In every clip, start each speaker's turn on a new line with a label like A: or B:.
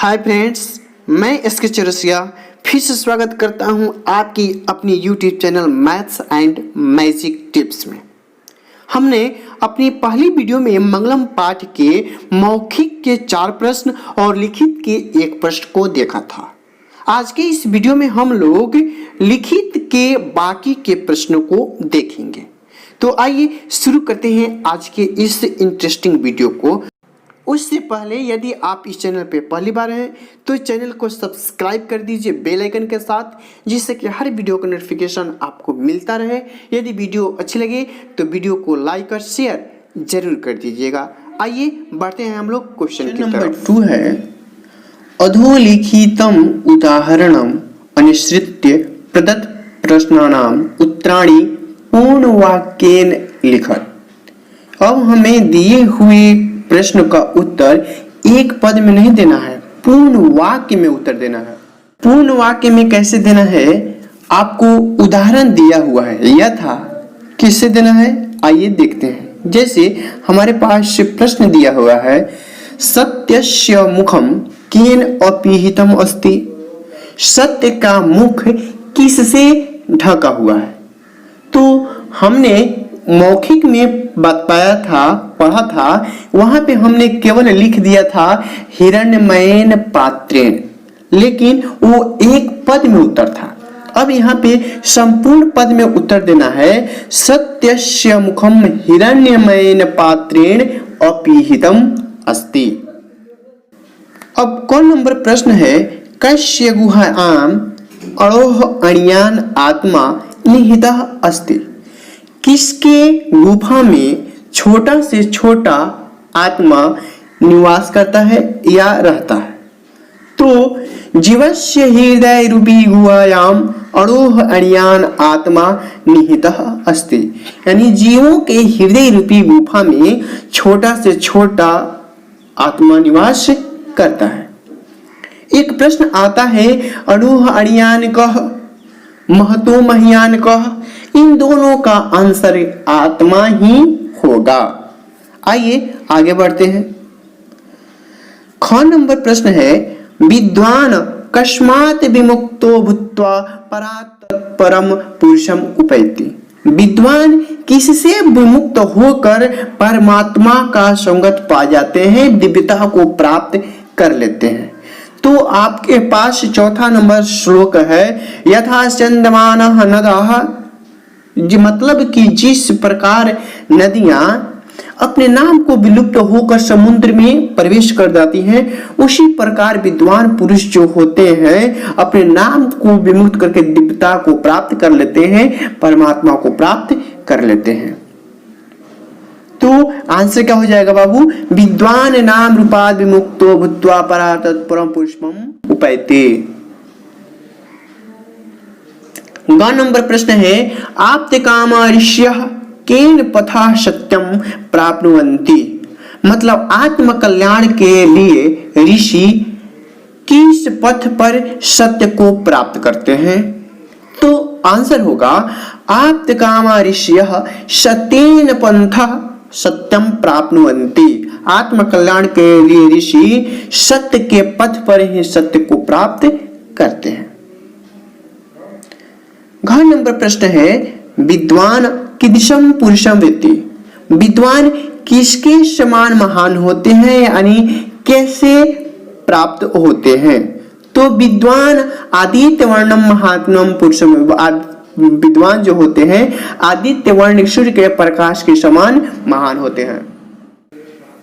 A: Hi friends, मैं SK Chaurasia फिर से स्वागत करता हूं आपकी अपनी YouTube channel maths and magic tips में। हमने अपनी पहली वीडियो में मंगलम पाठ के मौखिक के 4 प्रश्न और लिखित के 1 प्रश्न को देखा था। आज के इस वीडियो में हम लोग लिखित के बाकी के प्रश्नों को देखेंगे। तो आइए शुरू करते हैं आज के इस इंटरेस्टिंग वीडियो को। उससे पहले यदि आप इस चैनल पे पहली बार हैं तो चैनल को सब्सक्राइब कर दीजिए बेल आइकन के साथ, जिससे कि हर वीडियो का नोटिफिकेशन आपको मिलता रहे। यदि वीडियो अच्छी लगे तो वीडियो को लाइक और शेयर जरूर कर दीजिएगा। आइए बढ़ते हैं हम लोग क्वेश्चन की
B: नंबर
A: तरफ।
B: 2 है अधोलिखितम उदाहरणम अनुसृत्य प्रदत्त प्रश्नानाम उत्तराणि पूर्ण वाक्येन लिखत। अब हमें दिए हुए प्रश्न का उत्तर एक पद में नहीं देना है, पूर्ण वाक्य में उत्तर देना है। पूर्ण वाक्य में कैसे देना है, आपको उदाहरण दिया हुआ है, यथा किससे देना है आइए देखते हैं। जैसे हमारे पास प्रश्न दिया हुआ है सत्यस्य मुखम केन अपीहितम अस्ति। सत्य का मुख किससे ढका हुआ है। तो हमने मौखिक में बताया था, पढ़ा था, वहां पे हमने केवल लिख दिया था हिरण्मयेन पात्रेण, लेकिन वो एक पद में उत्तर था। अब यहाँ पे संपूर्ण पद में उत्तर देना है सत्यस्य मुखम हिरण्मयेन पात्रेण अपीहितम अस्ति। अब कौन नंबर प्रश्न है कस्य गुहायाम अणोः अणियान आत्मा निहितः अस्ति। किसके गुफा में छोटा से छोटा आत्मा निवास करता है या रहता है। तो जीवस्य हृदय रूपी गुहायाम अणोः अणियान आत्मा निहितः अस्ति, यानी जीवों के हृदय रूपी गुफा में छोटा से छोटा आत्मा निवास करता है। एक प्रश्न आता है अणोः अणियान कह महतो मह्यान कह। इन दोनों का आंसर आत्मा ही होगा। आइए आगे बढ़ते हैं। ख नंबर प्रश्न है विद्वान कस्मात् विमुक्तो भूत्वा परात् परम पुरुषम उपैति। विद्वान किससे विमुक्त होकर परमात्मा का संगत पा जाते हैं, दिव्यता को प्राप्त कर लेते हैं। तो आपके पास चौथा नंबर श्लोक है यथा चंद्रमानः नदः, मतलब कि जिस प्रकार नदियां अपने नाम को विलुप्त होकर समुद्र में प्रवेश कर जाती हैं, उसी प्रकार विद्वान पुरुष जो होते हैं अपने नाम को विमुक्त करके दिव्यता को प्राप्त कर लेते हैं, परमात्मा को प्राप्त कर लेते हैं। तो आंसर क्या हो जाएगा बाबू, विद्वान नाम रूपाद विमुक्तो भूत्वा परात् परम पुरुषम उपैति। ग नंबर प्रश्न है आप्त काम ऋष्यः केन पथा सत्यम प्राप्नुवन्ति। मतलब आत्म कल्याण के लिए ऋषि किस पथ पर सत्य को प्राप्त करते हैं। तो आंसर होगा आप्त काम ऋषयः सत्येन पंथः सत्यम प्राप्नुवन्ति। आत्म कल्याण के लिए ऋषि सत्य के पथ पर ही सत्य को प्राप्त करते हैं। घ नंबर प्रश्न है विद्वान कीदृशं पुरुषं वेत्ति। विद्वान किसके समान महान होते हैं, यानी कैसे प्राप्त होते हैं। तो विद्वान आदित्य वर्णम महात्मम पुरुषम। विद्वान जो होते हैं आदित्य वर्ण सूर्य के प्रकाश के समान महान होते हैं।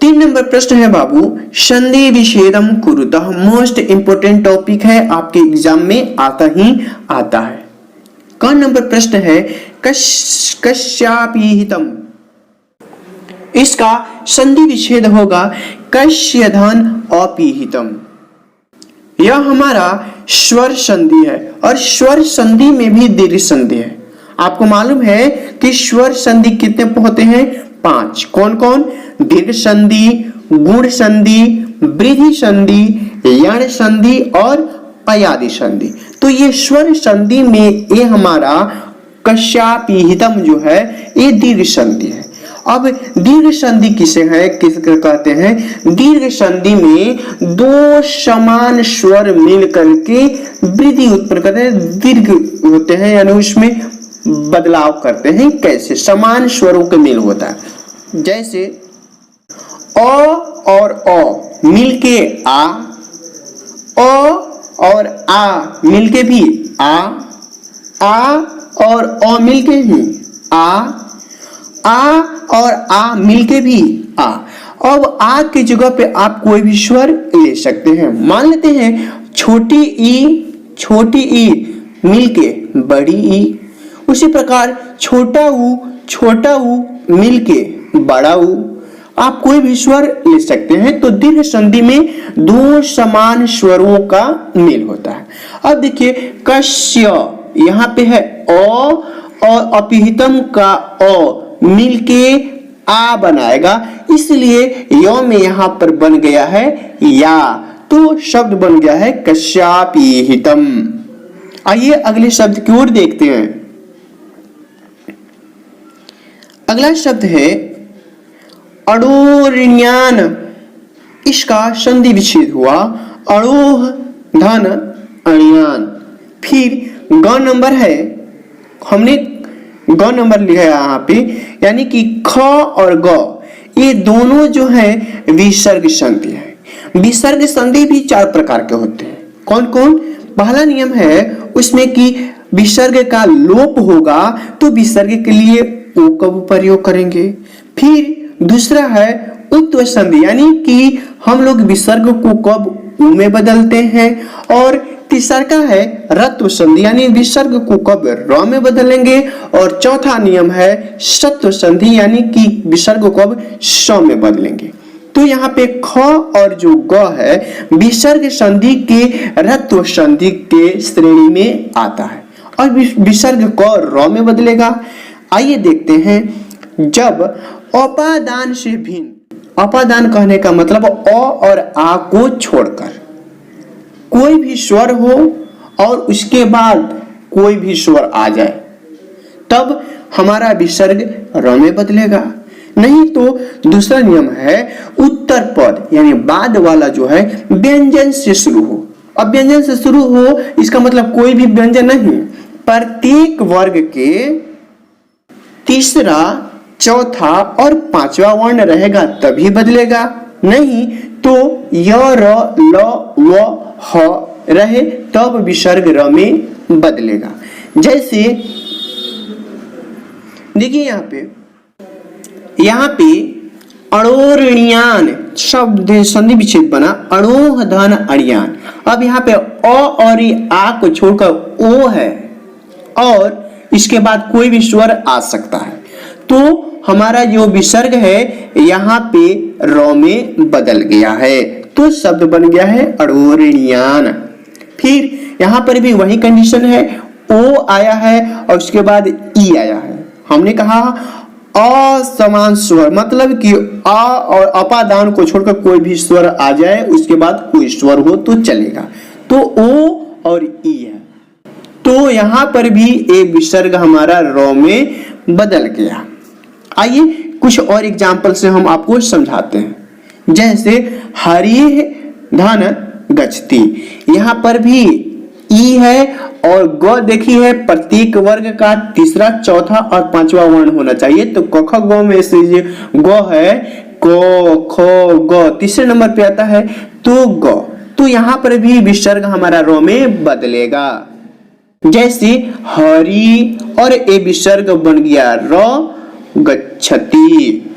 B: 3 नंबर प्रश्न है बाबू संधि विच्छेदम कुरुतः। मोस्ट इंपोर्टेंट टॉपिक है, आपके एग्जाम में आता ही आता है। कौन नंबर प्रश्न है कस्यापीहितम। इसका संधि विच्छेद होगा कस्य धन अपीहितम। यह हमारा स्वर संधि है और स्वर संधि में भी दीर्घ संधि है। आपको मालूम है कि स्वर संधि कितने होते हैं, 5। कौन कौन, दीर्घ संधि, गुण संधि, वृद्धि संधि, यण संधि और अयादि संधि। तो ये स्वर संधि में ये हमारा कस्यापीहितम जो है ये दीर्घ संधि है। अब दीर्घ संधि किसे है, किसको कहते हैं? दीर्घ संधि में दो समान स्वर मिल करके वृद्धि उत्पन्न करते हैं, दीर्घ होते हैं, यानी उसमें बदलाव करते हैं। कैसे? समान स्वरों का मेल होता है। जैसे अ और अ मिलके आ, अ और आ मिलके भी आ और अ मिलके भी आ और आ मिलके भी आ। अब आ की जगह पे आप कोई भी स्वर ले सकते हैं। मान लेते हैं छोटी ई मिलके बड़ी ई, उसी प्रकार छोटा ऊ मिलके बड़ा ऊ, आप कोई भी स्वर ले सकते हैं। तो दीर्घ संधि में दो समान स्वरों का मेल होता है। अब देखिए कस्य, यहाँ पे है अ और अपिहितम का अ मिलके आ बनाएगा, इसलिए य में यहाँ पर बन गया है या, तो शब्द बन गया है कस्यापिहितम। आइए अगले शब्द की ओर देखते हैं। अगला शब्द है अड़ोरिण्यान। इसका संधि विच्छेद हुआ अड़ोह धन अणियान। फिर ग नंबर है, हमने ग नंबर लिखा है यहाँ पे, यानी कि ख और ग ये दोनों जो है विसर्ग संधि है। विसर्ग संधि भी चार प्रकार के होते हैं। कौन कौन? पहला नियम है उसमें कि विसर्ग का लोप होगा तो विसर्ग के लिए ओ का प्रयोग करेंगे। फिर दूसरा है उत्व संधि, यानी कि हम लोग विसर्ग को कब उ में बदलते हैं। और तीसरा का है रत्व संधि, यानी विसर्ग को कब र में बदलेंगे। और चौथा नियम है सत्व संधि, यानी कि विसर्ग को कब स में बदलेंगे। तो यहाँ पे ख और जो ग है विसर्ग संधि के रत्व संधि के श्रेणी में आता है और विसर्ग को र में बदलेगा। आइए देखते हैं। जब अपादान से भिन्न, अपादान कहने का मतलब अ और आ को छोड़कर कोई भी स्वर हो और उसके बाद कोई भी स्वर आ जाए, तब हमारा विसर्ग र में बदलेगा। नहीं तो दूसरा नियम है उत्तर पद, यानी बाद वाला जो है व्यंजन से शुरू हो। अब व्यंजन से शुरू हो इसका मतलब कोई भी व्यंजन नहीं, प्रत्येक वर्ग के तीसरा, चौथा और पांचवा वर्ण रहेगा तभी बदलेगा, नहीं तो य र ल व ह रहे तब विसर्ग र में बदलेगा। जैसे देखिए यहाँ पे अड़ोरणियान शब्द संधि विच्छेद बना अड़ोह धन अड़ियान। अब यहाँ पे अ और आ को छोड़कर ओ है और इसके बाद कोई भी स्वर आ सकता है, तो हमारा जो विसर्ग है यहाँ पे र में बदल गया है, तो शब्द बन गया है अड़ोरणियान। फिर यहाँ पर भी वही कंडीशन है, ओ आया है और उसके बाद ई आया है। हमने कहा असमान स्वर, मतलब कि आ और अपादान को छोड़कर कोई भी स्वर आ जाए उसके बाद कोई स्वर हो तो चलेगा, तो ओ और ई है। तो यहाँ पर भी एक विसर्ग हमारा र में बदल गया। आइए कुछ और एग्जाम्पल से हम आपको समझाते हैं। जैसे हरि धन गच्छति, यहाँ पर भी ई है और ग देखी है प्रत्येक वर्ग का तीसरा, चौथा और पांचवा वर्ण होना चाहिए। तो क ख ग में से जो ग है क ख ग तीसरे नंबर पे आता है तो ग, तो यहाँ पर भी विसर्ग हमारा र में बदलेगा। जैसे हरि और ए विसर्ग बन गया र गच्छति।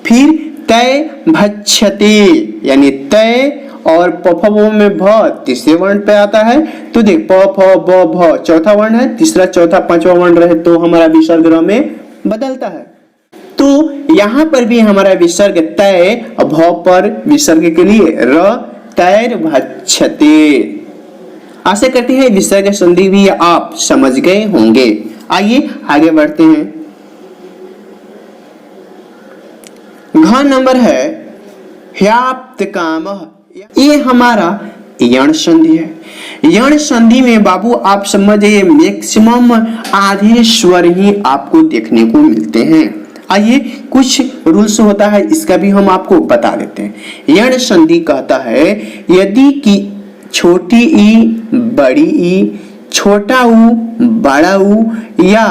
B: फिर तय भक्षते, यानी तय और प फ ब में भ तीसरे वर्ण पे आता है, तो देख प फ ब भ चौथा वर्ण है, तीसरा चौथा पांचवा वर्ण रहे तो हमारा विसर्ग र में बदलता है। तो यहाँ पर भी हमारा विसर्ग तय, भ पर विसर्ग के लिए र तैर भक्षते। आशा करते हैं विसर्ग संधि भी आप समझ गए होंगे। आइए आगे बढ़ते हैं। घ नंबर है ह्याप्त कामः, ये हमारा यण संधि है। यण संधि में बाबू आप समझिए मैक्सिमम आधे स्वर ही आपको देखने को मिलते हैं। आइए कुछ रूल्स होता है, इसका भी हम आपको बता देते हैं। यण संधि कहता है यदि कि छोटी ई बड़ी ई, छोटा ऊ बड़ा ऊ या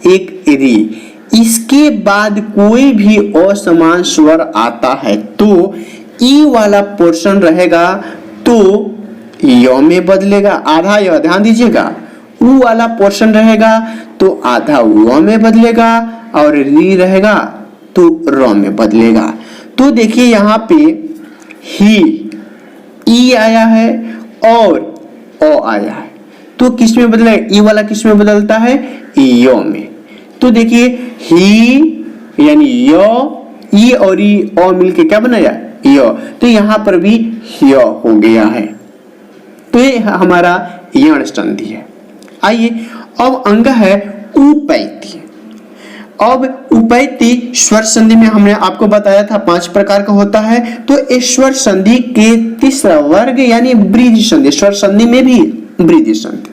B: एक री, इसके बाद कोई भी असमान स्वर आता है तो ई वाला पोर्शन रहेगा तो य में बदलेगा, आधा य, ध्यान दीजिएगा। ऊ वाला पोर्शन रहेगा तो आधा व में बदलेगा और री रहेगा तो र में बदलेगा। तो देखिए यहाँ पे ही ई आया है और ओ आया है, तो किस में बदला? ई वाला किस में बदलता है? यो में। तो देखिए ही यानी यो, ई और ई ओ मिलके क्या बनाया? यो। तो यहाँ पर भी यो हो गया है, तो ये हमारा यण संधि है। आइए अब अंग है उपैति। अब उपैति स्वर संधि में हमने आपको बताया था 5 प्रकार का होता है, तो इस स्वर संधि के तीसरा वर्ग यानी वृद्धि संधि, स्वर संधि में भी वृद्धि संधि।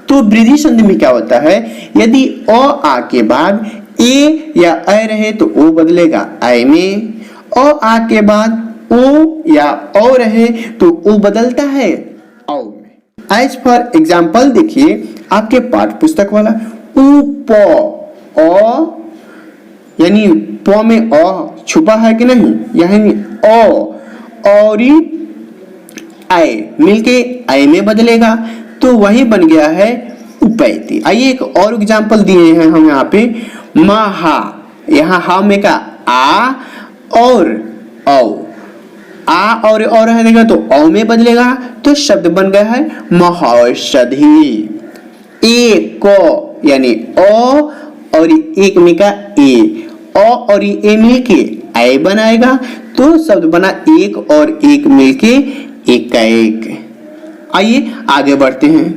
B: तो वृद्धि संधि में क्या होता है? यदि अ आ के बाद ए या ऐ रहे तो ओ बदलेगा ऐ में, अ आ के बाद ओ या औ रहे तो ओ बदलता है औ में। एज फॉर एग्जाम्पल देखिए आपके पाठ पुस्तक वाला उप अ यानी प में अ छुपा है कि नहीं, यानी अ और ऐ मिलके ऐ में बदलेगा तो वही बन गया है उपैति। आइए एक और एग्जाम्पल दिए हैं हम यहाँ पे, महा, यहाँ हा में का आ और औ, आ और रहेगा तो औ में बदलेगा तो शब्द बन गया है महौषधि। एक यानी ओ और एक में का ए, ओ और ए मिलके ऐ बनाएगा तो शब्द बना एक और एक मिलके एकाएक। आइए आगे बढ़ते हैं।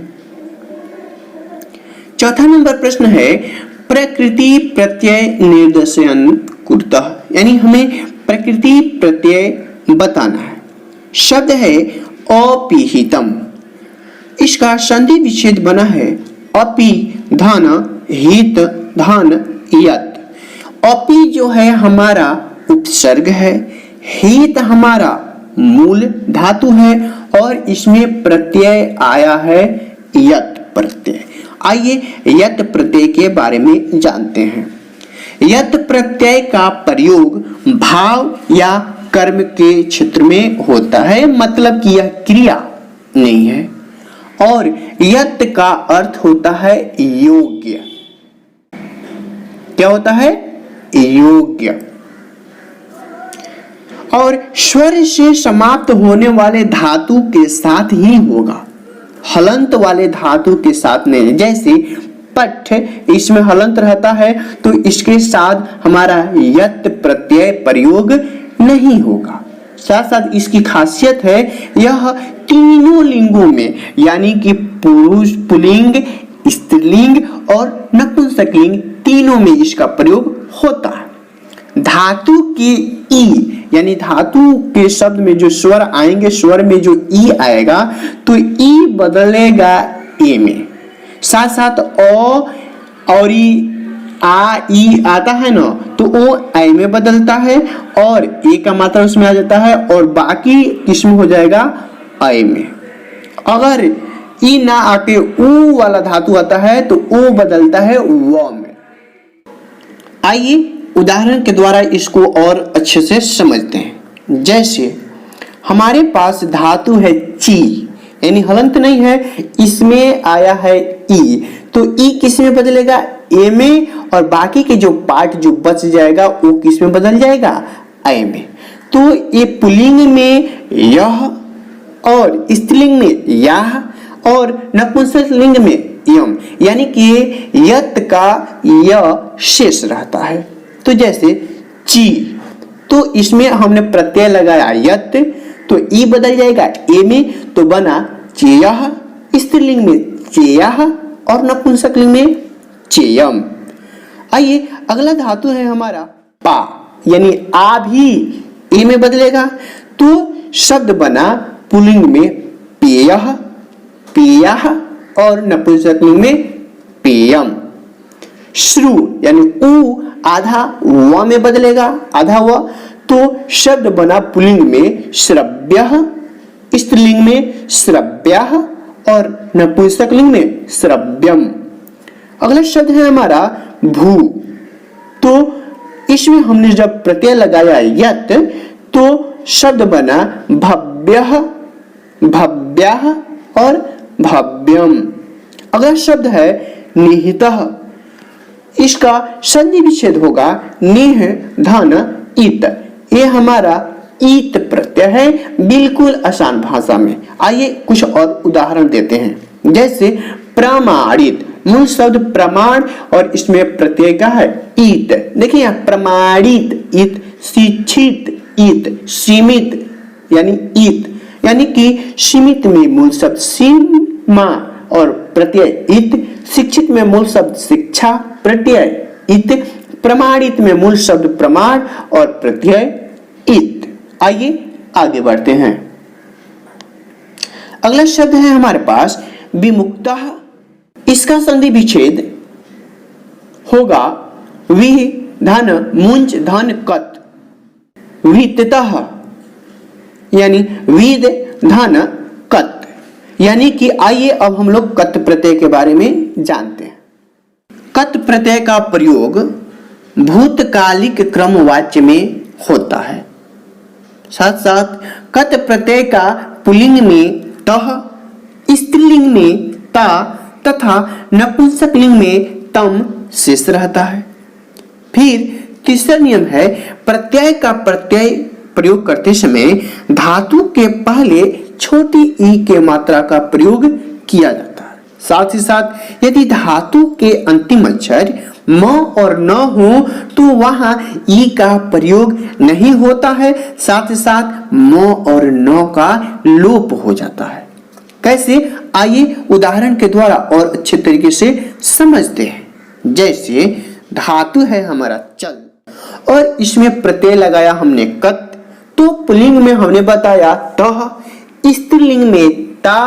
B: चौथा नंबर प्रश्न है प्रकृति प्रत्यय निर्देशन कुरुतः, यानी हमें प्रकृति प्रत्यय बताना है। शब्द है अपिहितम, इसका संधि विच्छेद बना है अपि धन हित धन यत। अपि जो है हमारा उपसर्ग है, हित हमारा मूल धातु है और इसमें प्रत्यय आया है यत प्रत्यय। आइए यत प्रत्यय के बारे में जानते हैं। यत प्रत्यय का प्रयोग भाव या कर्म के क्षेत्र में होता है, मतलब कि यह क्रिया नहीं है। और यत का अर्थ होता है योग्य। क्या होता है? योग्य। और स्वर से समाप्त होने वाले धातु के साथ ही होगा, हलंत वाले धातु के साथ नहीं। जैसे पठ, इसमें हलंत रहता है तो इसके साथ हमारा यत प्रत्यय प्रयोग नहीं होगा। साथ साथ इसकी खासियत है यह तीनों लिंगों में यानी कि पुरुष पुल्लिंग, स्त्रीलिंग और नपुंसकलिंग तीनों में इसका प्रयोग होता है। धातु की ई यानी धातु के शब्द में जो स्वर आएंगे, स्वर में जो ई आएगा तो ई बदलेगा ए में। साथ साथ ओ और आ ई आता है ना तो ओ ऐ में बदलता है और ए का मात्रा उसमें आ जाता है और बाकी किस्म हो जाएगा ऐ में। अगर ई ना आके ऊ वाला धातु आता है तो ओ बदलता है व में। आइए उदाहरण के द्वारा इसको और अच्छे से समझते हैं। जैसे हमारे पास धातु है ची, यानी हलंत नहीं है, इसमें आया है ई, तो ई किस में बदलेगा? ए में, और बाकी के जो पार्ट जो बच जाएगा वो किस में बदल जाएगा? ऐ में। तो ये पुल्लिंग में यह और स्त्रीलिंग में याह और नपुंसकलिंग में यम, यानी कि यत का य शेष रहता है। तो जैसे ची, तो इसमें हमने प्रत्यय लगाया यत, तो ई बदल जाएगा ए में तो बना चेयह, स्त्रीलिंग में चेयह और नपुंसकलिंग में चेयम। आइए अगला धातु है हमारा पा, यानी आ भी ए में बदलेगा तो शब्द बना पुल्लिंग में पेयह, पेयह और नपुंसकलिंग में पेयम। श्रु यानी ऊ आधा व में बदलेगा, आधा व, तो शब्द बना पुल्लिंग में श्रव्यः, स्त्रीलिंग में श्रव्याः और नपुंसकलिंग में श्रव्यम। अगला शब्द है हमारा भू। तो इसमें हमने जब प्रत्यय लगाया यत तो शब्द बना भव्यः, भव्याः और भव्यम। अगला शब्द है निहितः। इसका संधि विच्छेद होगा निह धन इत। ये हमारा ईत प्रत्यय है, बिल्कुल आसान भाषा में। आइए कुछ और उदाहरण देते हैं। जैसे प्रमाणित, मूल शब्द प्रमाण और इसमें प्रत्यय क्या है ईत। देखिए यहाँ प्रमाणित ईत, शिक्षित ईत, सीमित यानी ईत, यानी कि सीमित में मूल शब्द सीमा और प्रत्यय ईत, शिक्षित में मूल शब्द शिक्षा प्रत्यय ईत, प्रमाणित में मूल शब्द प्रमाण और प्रत्यय ईत। आइए आगे बढ़ते हैं। अगला शब्द है हमारे पास विमुक्तः। इसका संधि विच्छेद होगा वि धन मुंज धन कत, विततः यानी विद धन कत। यानी कि आइए अब हम लोग कत प्रत्यय के बारे में जानते हैं। कत प्रत्यय का प्रयोग भूतकालिक क्रमवाच्य में होता है। साथ साथ कत प्रत्यय का पुल्लिंग में तः, स्त्रीलिंग में ता तथा नपुंसकलिंग में तम शेष रहता है। फिर तीसरा नियम है प्रत्यय का प्रत्यय प्रयोग करते समय धातु के पहले छोटी ई के मात्रा का प्रयोग किया जाता है। साथ ही साथ यदि धातु के अंतिम अक्षर म और न हो तो वहां ई का प्रयोग नहीं होता है। साथ ही साथ म और न का लोप हो जाता है। कैसे, आइए उदाहरण के द्वारा और अच्छे तरीके से समझते हैं। जैसे धातु है हमारा चल और इसमें प्रत्यय लगाया हमने कत, तो पुल्लिंग में हमने बताया तः, स्त्रीलिंग में ता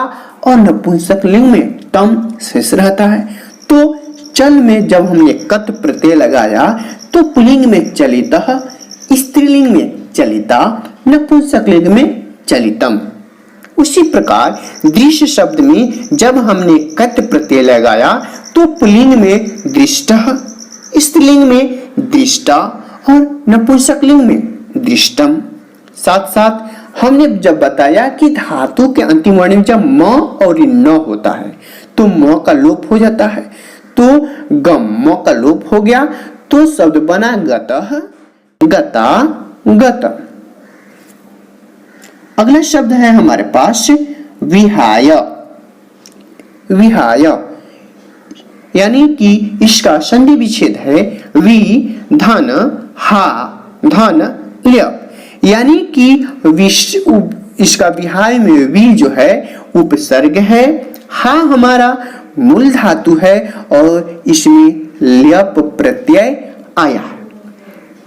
B: और नपुंसकलिंग में तम शेष रहता है। तो चल में जब हमने कत प्रत्यय लगाया तो पुल्लिंग में चलितः, स्त्रीलिंग में चलिता, नपुंसकलिंग में चलितम। उसी प्रकार दृश्य शब्द में जब हमने कत प्रत्यय लगाया तो पुल्लिंग में दृष्टः, स्त्रीलिंग में दृष्टा और नपुंसकलिंग में दृष्टम। साथ साथ हमने जब बताया कि धातु के अंतिम वर्ण में जब म और न होता है तो म का लोप हो जाता है, तो गम म का लोप हो गया तो शब्द बना गतः, गता, गतम। अगला शब्द है हमारे पास विहाय। विहाय यानी कि इसका संधि विच्छेद है वि धन हा धन ल्य। यानी कि इसका विहाय में वि जो है उपसर्ग है, हा हमारा मूल धातु है और इसमें ल्यप प्रत्यय आया है।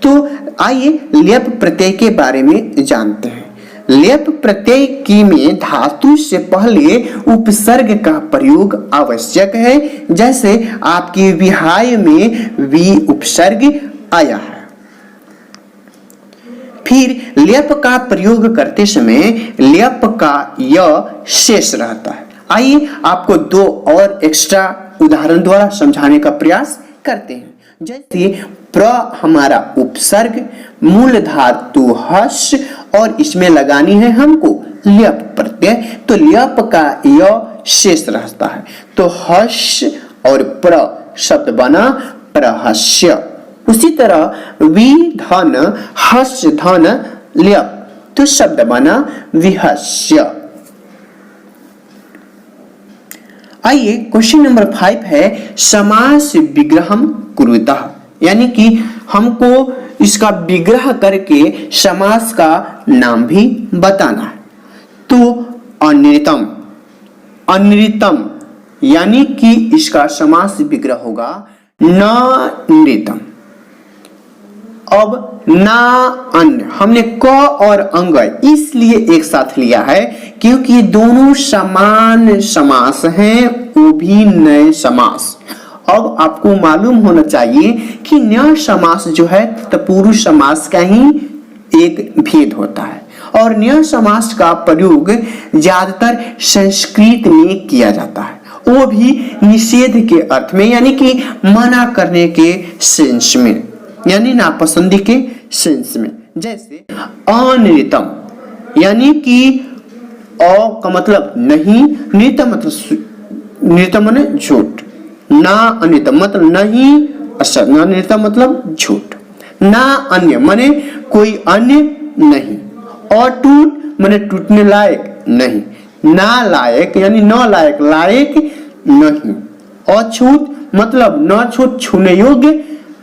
B: तो आइए ल्यप प्रत्यय के बारे में जानते हैं। ल्यप प्रत्यय की में धातु से पहले उपसर्ग का प्रयोग आवश्यक है। जैसे आपकी विहाय में वि उपसर्ग आया है। फिर ल्यप का प्रयोग करते समय ल्यप का य शेष रहता है। आइए आपको दो और एक्स्ट्रा उदाहरण द्वारा समझाने का प्रयास करते हैं। जैसे प्र हमारा उपसर्ग, मूल धातु हस और इसमें लगानी है हमको ल्यप प्रत्यय, तो ल्यप का य शेष रहता है। तो हस और प्र शब्द बना प्रहस्य। उसी तरह वि धन हस धन ल्यप तो शब्द बना विहस्य। आइए क्वेश्चन नंबर 5 है समास विग्रहम कुरुतः। यानी कि हमको इसका विग्रह करके समास का नाम भी बताना है। तो अनिर्तम, अनिर्तम यानी कि इसका समास विग्रह होगा नृतम। अब ना अन्य हमने क और अंग इसलिए एक साथ लिया है क्योंकि दोनों समान समास हैं, वो भी नए समास।
A: अब आपको मालूम होना चाहिए कि न्य समास जो है तत्पुरुष समास का ही एक भेद होता है और न्य समास का प्रयोग ज्यादातर संस्कृत में किया जाता है, वो भी निषेध के अर्थ में, यानी कि मना करने के सेंस में, यानी नापसंदी के सेंस में। जैसे अनृतम, यानी कि अ का मतलब नहीं, नृतम मतलब नृतम माने झूठ, ना अनृतम मतलब नहीं, असत ना नृतम मतलब झूठ, ना अन्य माने कोई अन्य नहीं, अटूट माने टूटने लायक नहीं, ना लायक यानी न लायक, लायक नहीं, अछूत मतलब न छूट, छूने योग्य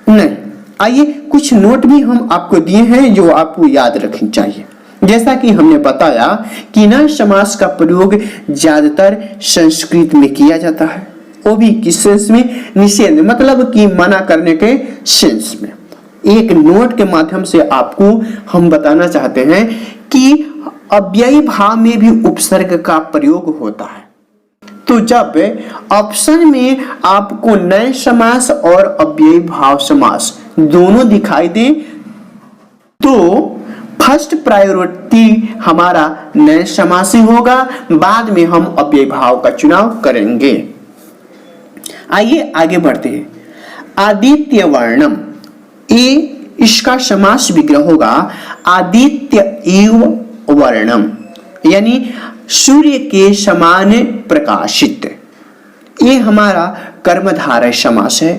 A: नहीं। आइए कुछ नोट भी हम आपको दिए हैं जो आपको याद रखनी चाहिए। जैसा कि हमने बताया कि न समास का प्रयोग ज्यादातर संस्कृत में किया जाता है, वो भी किस सेंस में, निषेध मतलब कि मना करने के सेंस में। एक नोट के माध्यम से आपको हम बताना चाहते हैं कि अव्ययी भाव में भी उपसर्ग का प्रयोग होता है। तो जब ऑप्शन में आपको नए समास और अव्ययी भाव समास दोनों दिखाई दे तो फर्स्ट प्रायोरिटी हमारा नए समास ही होगा, बाद में हम अव्ययी भाव का चुनाव करेंगे। आइए आगे बढ़ते हैं। आदित्य वर्णम, ये इसका समास विग्रह होगा आदित्य इव वर्णम, यानी सूर्य के समान प्रकाशित। ये हमारा कर्मधारय समास है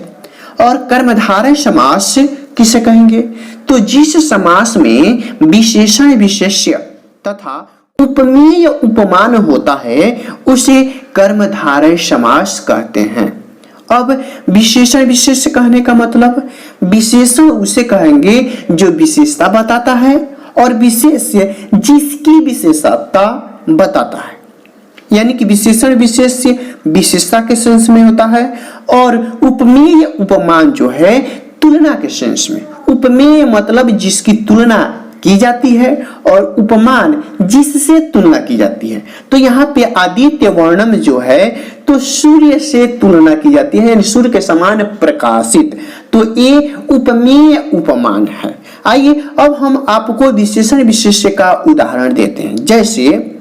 A: और कर्मधारय समास किसे कहेंगे, तो जिस समास में विशेषण विशेष्य तथा उपमेय उपमान होता है उसे कर्मधारय समास कहते हैं। अब विशेषण विशेष्य कहने का मतलब, विशेषण उसे कहेंगे जो विशेषता बताता है और विशेष्य जिसकी विशेषता बताता है, यानी कि विशेषण विशेष्य विशेषता के सेंस में होता है और उपमेय उपमान जो है तुलना के सेंस में। उपमेय मतलब जिसकी तुलना की जाती है और उपमान जिससे तुलना की जाती है। तो यहाँ पे आदित्य वर्णम जो है तो सूर्य से तुलना की जाती है, यानी सूर्य के समान प्रकाशित, तो ये उपमेय उपमान है। आइए अब हम आपको विशेषण विशेष्य का उदाहरण देते हैं। जैसे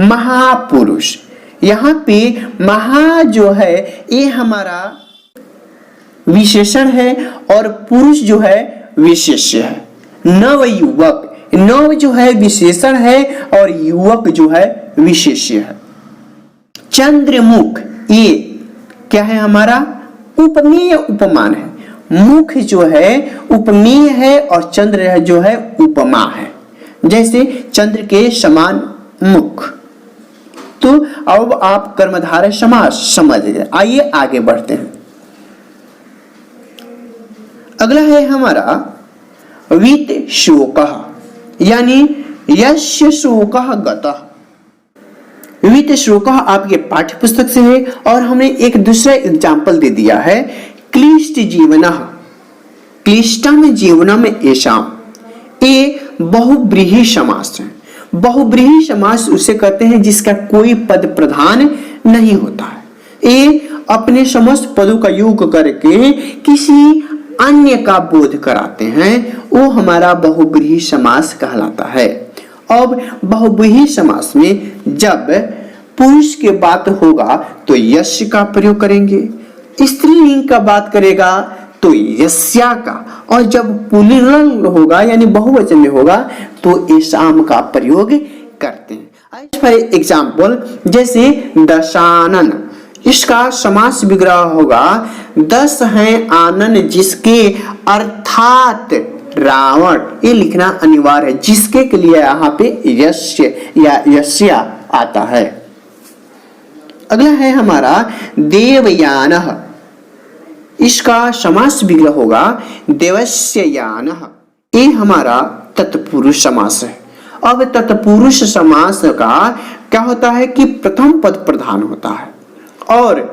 A: महापुरुष, यहाँ पे महा जो है ये हमारा विशेषण है और पुरुष जो है विशेष्य है। नव युवक, नव जो है विशेषण है और युवक जो है विशेष्य है। चंद्रमुख, ये क्या है हमारा उपमेय उपमान है। मुख जो है उपमेय है और चंद्र जो है उपमा है। जैसे चंद्र के समान मुख। तो अब आप कर्मधारय समास समझ गए। आइए आगे बढ़ते हैं। अगला है हमारा वित शोकः, यानी यस्य शोकः गतः। वित शोकः आपके पाठ्य पुस्तक से है और हमने एक दूसरा एग्जाम्पल दे दिया है, क्लिष्ट जीवनः, क्लिष्टम जीवनम येषाम्। ये बहुब्रीहि समास है। बहुब्रीहि समास उसे कहते हैं जिसका कोई पद प्रधान नहीं होता है। ये अपने समस्त पदों का योग करके किसी अन्य का बोध कराते हैं, वो हमारा बहुब्रीहि समास कहलाता है। अब बहुब्रीहि समास में जब पुरुष की बात होगा तो यस्य का प्रयोग करेंगे, स्त्रीलिंग का बात करेगा तो यस्या का, और जब पुल्लिंग होगा यानी बहुवचन में होगा तो येषाम् का प्रयोग करते हैं। फॉर एग्जाम्पल जैसे दशानन, इसका समास विग्रह होगा 10 हैं आनन जिसके, अर्थात रावण। ये लिखना अनिवार्य है, जिसके के लिए यहाँ पे यस्य या यस्या आता है। अगला है हमारा देवयानः, इसका समास विग्रह होगा देवस्य यानः। ये हमारा तत्पुरुष समास है। अब तत्पुरुष समास का क्या होता है कि प्रथम पद प्रधान होता है और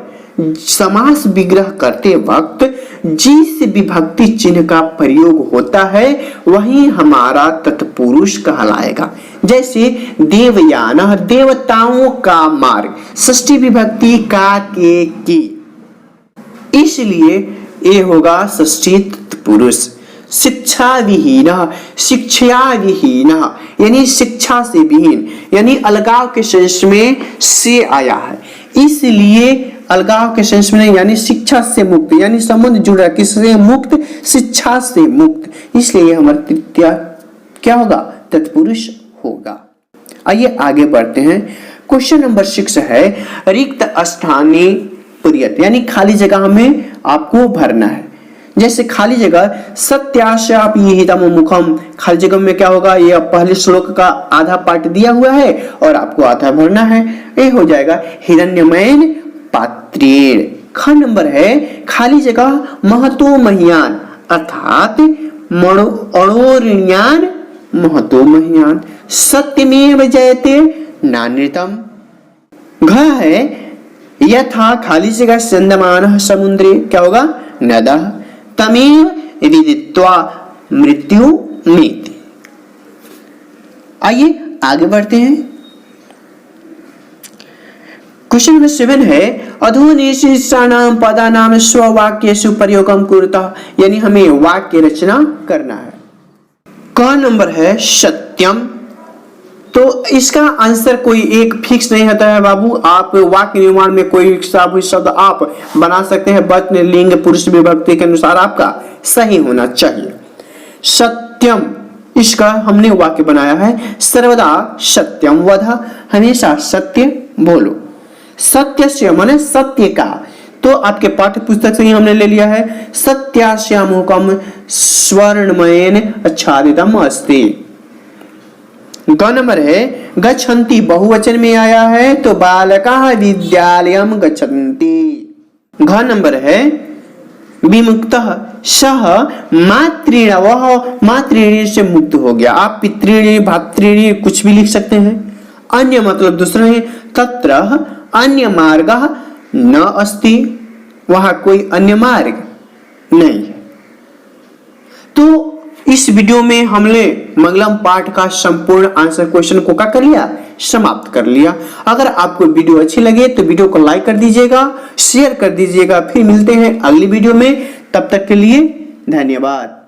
A: समास विग्रह करते वक्त जिस विभक्ति चिन्ह का प्रयोग होता है वही हमारा तत्पुरुष कहलाएगा। जैसे देवयानः, देवताओं का मार्ग, षष्ठी विभक्ति का के की।
B: इसलिए ये होगा षष्ठी तत्पुरुष। शिक्षा विहीन, शिक्षा विहीन यानी शिक्षा से विहीन, यानी अलगाव के सेंस में से आया है, इसलिए अलगाव के सेंस में यानी शिक्षा से मुक्त, यानी संबंध जुड़ा किससे मुक्त, शिक्षा से मुक्त, इसलिए हमारा तृतीया क्या होगा, तत्पुरुष होगा। आइए आगे बढ़ते हैं। क्वेश्चन नंबर 6 है रिक्त स्थाने पूर्यत, यानी खाली जगह में आपको भरना है। जैसे खाली जगह सत्याशापीहितम मुखम, खाली जगह में क्या होगा, ये पहले श्लोक का आधा पार्ट दिया हुआ है और आपको आधा भरना है, ये हो जाएगा हिरण्यमयन पात्रेण। ख नंबर है खाली जगह महतो मह्यान, अर्थात अणोरिण्यान महतो मह्यान, सत्यमेव जयते नान्यतम। घ है यथा खाली जगह संदमान समुद्रे, क्या होगा, नदः तमेव विदित्वा मृत्यु मेति। आइए आगे बढ़ते हैं। क्वेश्चन नंबर 7 है अधोनिशीर्षाणाम पदानाम स्ववाक्येषु प्रयोगम कुरुतः, यानी हमें वाक्य रचना करना है। क नंबर है सत्यम, तो इसका आंसर कोई एक फिक्स नहीं होता है बाबू, आप वाक्य निर्माण में कोई शब्द आप बना सकते हैं, बट लिंग पुरुष विभक्ति के अनुसार आपका सही होना चाहिए। सत्यम, इसका हमने वाक्य बनाया है सर्वदा सत्यम वद, हमेशा सत्य बोलो। सत्य से माने सत्य का, तो आपके पाठ्य पुस्तक से ही हमने ले लिया है सत्यास्यामुकम स्वर्णमयेन आच्छादितम अस्ति। ग नंबर है गच्छन्ति, बहुवचन में आया है तो बालकाः विद्यालयं गच्छन्ति। घ नंबर है विमुक्तः सः मातृण, वह मातृण से मुक्त हो गया। आप पितृण भातृण कुछ भी लिख सकते हैं। अन्य मतलब दूसरा है तत्र अन्य मार्गः न अस्ति, वहां कोई अन्य मार्ग नहीं है। तो इस वीडियो में हमने मंगलम पाठ का संपूर्ण आंसर क्वेश्चन को क्या कर लिया, समाप्त कर लिया। अगर आपको वीडियो अच्छी लगे तो वीडियो को लाइक कर दीजिएगा, शेयर कर दीजिएगा। फिर मिलते हैं अगली वीडियो में, तब तक के लिए धन्यवाद।